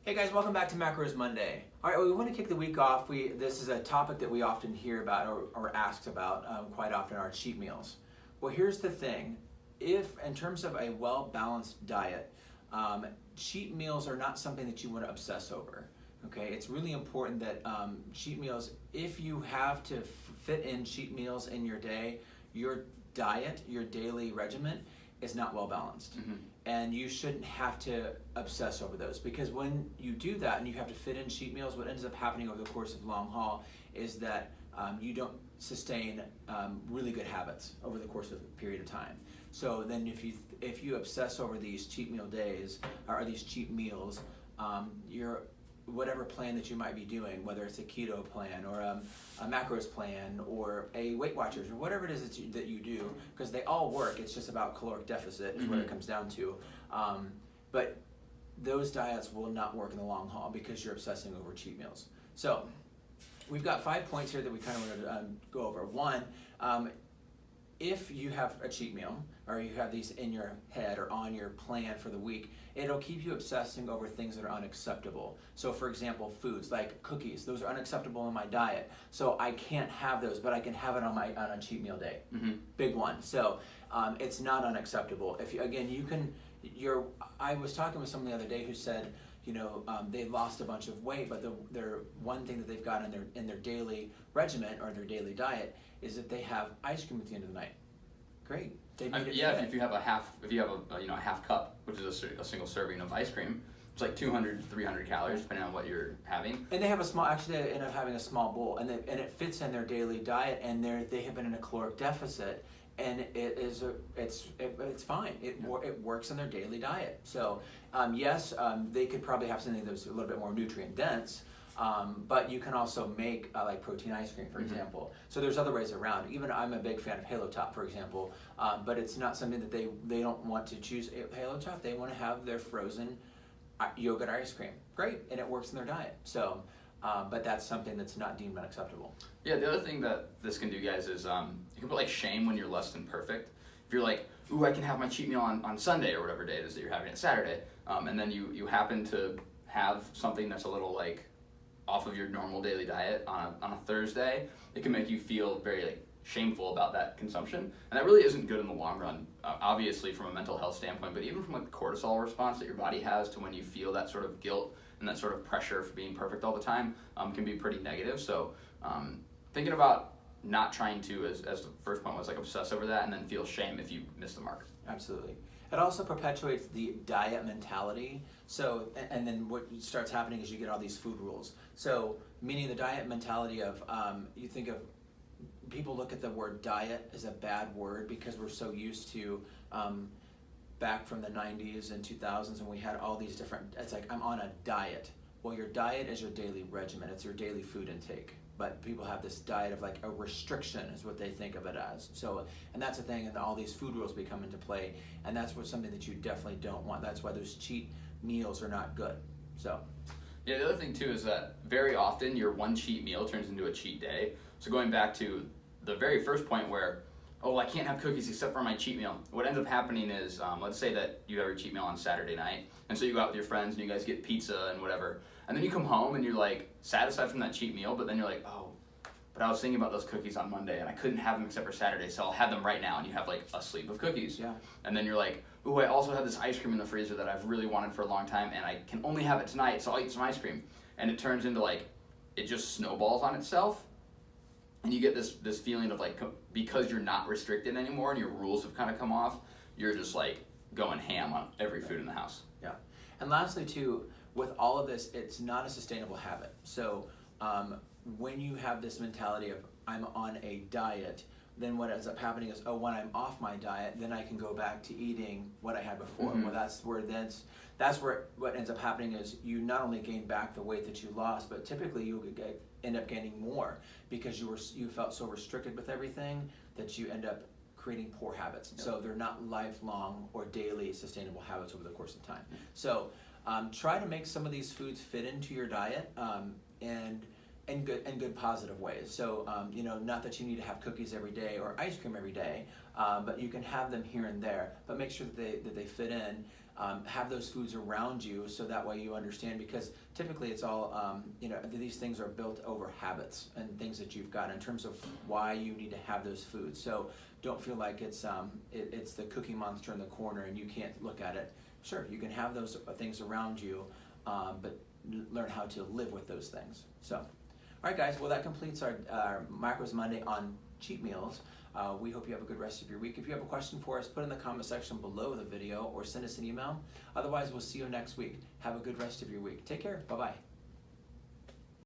Hey guys, welcome back to Macros Monday. All right, well, we want to kick the week off. This is a topic that we often hear about or asked about quite often, are cheat meals. Well, here's the thing. If, in terms of a well-balanced diet, cheat meals are not something that you want to obsess over. Okay, it's really important that cheat meals, if you have to fit in cheat meals in your day, your diet, your daily regimen is not well balanced. Mm-hmm. And you shouldn't have to obsess over those, because when you do that and you have to fit in cheat meals, what ends up happening over the course of long haul is that you don't sustain really good habits over the course of a period of time. So then if you obsess over these cheat meal days or these cheat meals, your whatever plan that you might be doing, whether it's a keto plan or a macros plan or a Weight Watchers or whatever it is that you do, because they all work. It's just about caloric deficit is what it comes down to. But those diets will not work in the long haul because you're obsessing over cheat meals. So we've got 5 points here that we kind of want to go over. One, if you have a cheat meal or you have these in your head or on your plan for the week, it'll keep you obsessing over things that are unacceptable. So for example, foods like cookies, those are unacceptable in my diet. So I can't have those, but I can have it on a cheat meal day. Mm-hmm. Big one. So it's not unacceptable. If you, again, you can, I was talking with someone the other day who said, they lost a bunch of weight, but their one thing that they've got in their daily regimen or their daily diet is that they have ice cream at the end of the night. Great. They made it fit. If you have a half cup, which is a single serving of ice cream, it's like 200 300 calories depending on what you're having. And they have they end up having a small bowl, and it fits in their daily diet, and they have been in a caloric deficit, and it's fine. It works in their daily diet. So yes, they could probably have something that's a little bit more nutrient dense. But you can also make like protein ice cream, for example. So there's other ways around. Even I'm a big fan of Halo Top, for example. But it's not something that they don't want to choose Halo Top. They want to have their frozen yogurt ice cream. Great, and it works in their diet. So, but that's something that's not deemed unacceptable. Yeah, the other thing that this can do, guys, is you can put like shame when you're less than perfect. If you're like, ooh, I can have my cheat meal on Sunday or whatever day it is that you're having it Saturday, and then you happen to have something that's a little like off of your normal daily diet on a Thursday, it can make you feel very shameful about that consumption, and that really isn't good in the long run. Obviously, from a mental health standpoint, but even from the cortisol response that your body has to when you feel that sort of guilt and that sort of pressure for being perfect all the time can be pretty negative. So thinking about not trying to, as the first point was, obsess over that and then feel shame if you miss the mark. Absolutely. It also perpetuates the diet mentality. So, and then what starts happening is you get all these food rules. So, meaning the diet mentality of, you think of, people look at the word diet as a bad word because we're so used to, back from the 90s and 2000s, and we had all these different, it's like, I'm on a diet. Well, your diet is your daily regimen. It's your daily food intake. But people have this diet of a restriction is what they think of it as. So, and that's the thing, and all these food rules become into play, and that's something that you definitely don't want. That's why those cheat meals are not good. So. Yeah, the other thing too is that very often your one cheat meal turns into a cheat day. So going back to the very first point where, oh, I can't have cookies except for my cheat meal. What ends up happening is, let's say that you have your cheat meal on Saturday night, and so you go out with your friends and you guys get pizza and whatever, and then you come home and you're satisfied from that cheat meal, but then you're like, oh, but I was thinking about those cookies on Monday and I couldn't have them except for Saturday, so I'll have them right now, and you have a sleeve of cookies. Yeah. And then you're like, ooh, I also have this ice cream in the freezer that I've really wanted for a long time, and I can only have it tonight, so I'll eat some ice cream. And it turns into it just snowballs on itself. And you get this feeling of because you're not restricted anymore and your rules have kind of come off, you're just going ham on every food in the house. Yeah. And lastly too, with all of this, it's not a sustainable habit. So when you have this mentality of I'm on a diet, then what ends up happening is, when I'm off my diet, then I can go back to eating what I had before. Mm-hmm. Well, that's where what ends up happening is you not only gain back the weight that you lost, but typically you'll end up gaining more because you felt so restricted with everything that you end up creating poor habits. Yep. So they're not lifelong or daily sustainable habits over the course of time. So try to make some of these foods fit into your diet and in good positive ways. So not that you need to have cookies every day or ice cream every day, but you can have them here and there. But make sure that they fit in. have those foods around you so that way you understand, because typically it's all, these things are built over habits and things that you've got in terms of why you need to have those foods. So don't feel like it's the Cookie Monster in the corner and you can't look at it. Sure, you can have those things around you, but learn how to live with those things. So, all right guys, well that completes our Macros Monday on cheat meals. We hope you have a good rest of your week. If you have a question for us, put it in the comment section below the video or send us an email. Otherwise, we'll see you next week. Have a good rest of your week. Take care. Bye-bye.